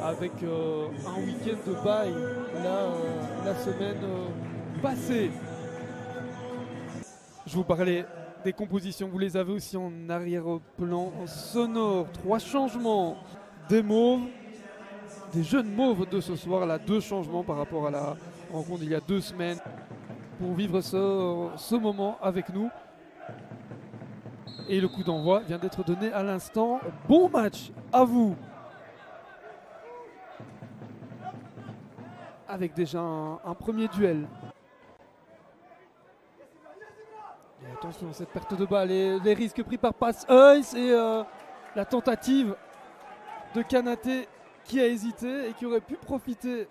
avec un week-end de bail la semaine passée. Je vous parlais des compositions, vous les avez aussi en arrière-plan sonore. 3 changements, des mauves, des jeunes mauves de ce soir, là 2 changements par rapport à la rencontre il y a 2 semaines pour vivre ce moment avec nous. Et le coup d'envoi vient d'être donné à l'instant. Bon match à vous. Avec déjà un premier duel. Et attention, cette perte de balle et les risques pris par Passe-Œil et la tentative de Kanaté qui a hésité et qui aurait pu profiter.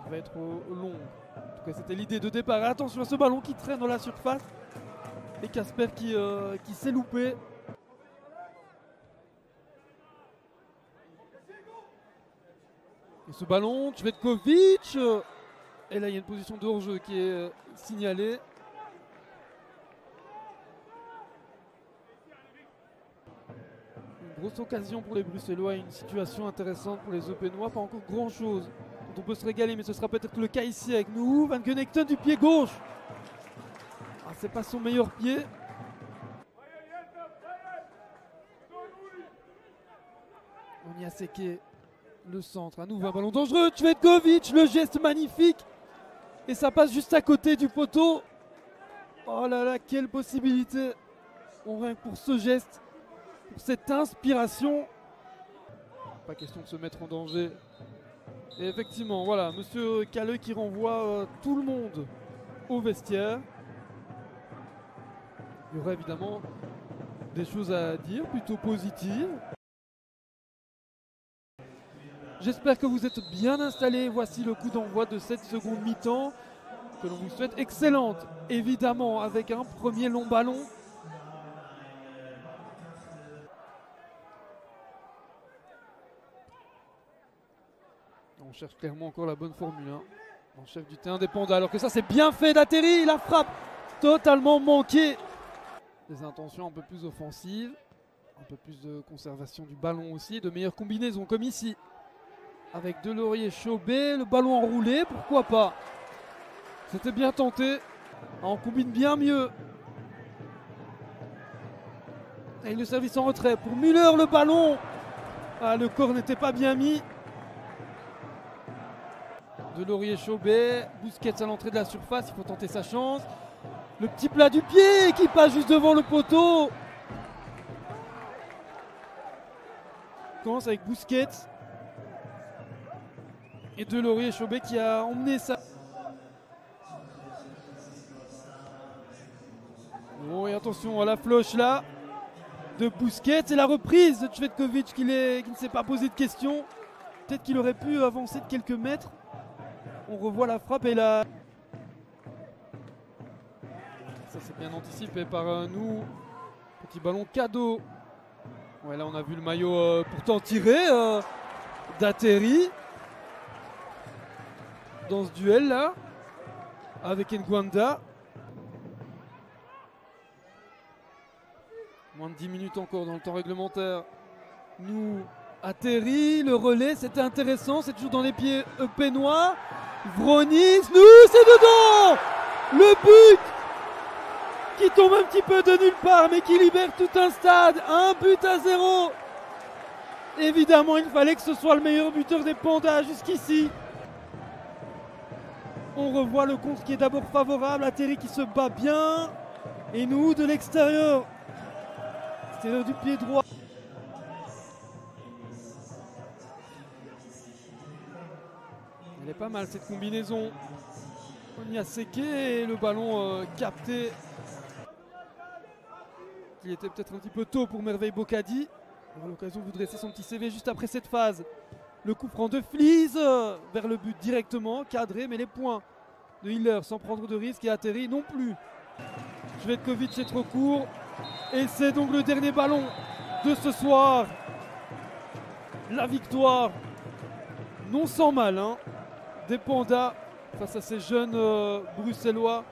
Il va être long. En tout cas, c'était l'idée de départ. Attention à ce ballon qui traîne dans la surface. Et Casper qui s'est loupé. Et ce ballon, Cvetkovic. Et là, il y a une position de hors-jeu qui est signalée. Une grosse occasion pour les Bruxellois. Une situation intéressante pour les Opénois. Pas encore grand-chose dont on peut se régaler, mais ce sera peut-être le cas ici avec nous. Van Gunnecten du pied gauche. Ah, c'est pas son meilleur pied. On y a séqué le centre. À nouveau un ballon dangereux. Cvetkovic, le geste magnifique. Et ça passe juste à côté du poteau. Oh là là, quelle possibilité. On rêve pour ce geste, pour cette inspiration. Pas question de se mettre en danger. Et effectivement, voilà, monsieur Calleux qui renvoie tout le monde au vestiaire. Il y aurait évidemment des choses à dire, plutôt positives. J'espère que vous êtes bien installés. Voici le coup d'envoi de cette seconde mi-temps que l'on vous souhaite excellente, évidemment, avec un premier long ballon. On cherche clairement encore la bonne formule. En chef du terrain dépendant, alors que ça c'est bien fait d'Atterri. La frappe totalement manquée. Des intentions un peu plus offensives, un peu plus de conservation du ballon aussi, de meilleures combinaisons comme ici. Avec Delaurier-Chauvet, le ballon enroulé, pourquoi pas. C'était bien tenté. On combine bien mieux. Et le service en retrait pour Müller, le ballon. Ah, le corps n'était pas bien mis. Delaurier-Chauvet, Busquets à l'entrée de la surface, il faut tenter sa chance. Le petit plat du pied qui passe juste devant le poteau. On commence avec Busquets. Et Delaurier-Chauvet qui a emmené ça. Bon, et attention à la floche là de Busquets et la reprise de Cvetkovic qui ne s'est pas posé de questions. Peut-être qu'il aurait pu avancer de quelques mètres. On revoit la frappe et la... Ça c'est bien anticipé par nous. Petit ballon cadeau. Ouais, là on a vu le maillot pourtant tiré d'Atterri. Dans ce duel là. Avec Ngwanda. Moins de 10 minutes encore dans le temps réglementaire. Nous, Atterri, le relais, c'était intéressant. C'est toujours dans les pieds pénois. Vronis, nous, c'est dedans. Le but qui tombe un petit peu de nulle part, mais qui libère tout un stade. 1-0. Évidemment, il fallait que ce soit le meilleur buteur des Pandas jusqu'ici. On revoit le compte qui est d'abord favorable. Atterri qui se bat bien. Et nous, de l'extérieur. C'est l'heure du pied droit. Elle est pas mal cette combinaison. On y a séqué et le ballon capté. Il était peut-être un petit peu tôt pour Merveille Bocadi. On a l'occasion de vous dresser son petit CV juste après cette phase. Le coup franc de Flies vers le but directement, cadré, mais les points de Hiller sans prendre de risque et Atterri non plus. Cvetkovic est trop court. Et c'est donc le dernier ballon de ce soir. La victoire, non sans mal, des Pandas face à ces jeunes Bruxellois.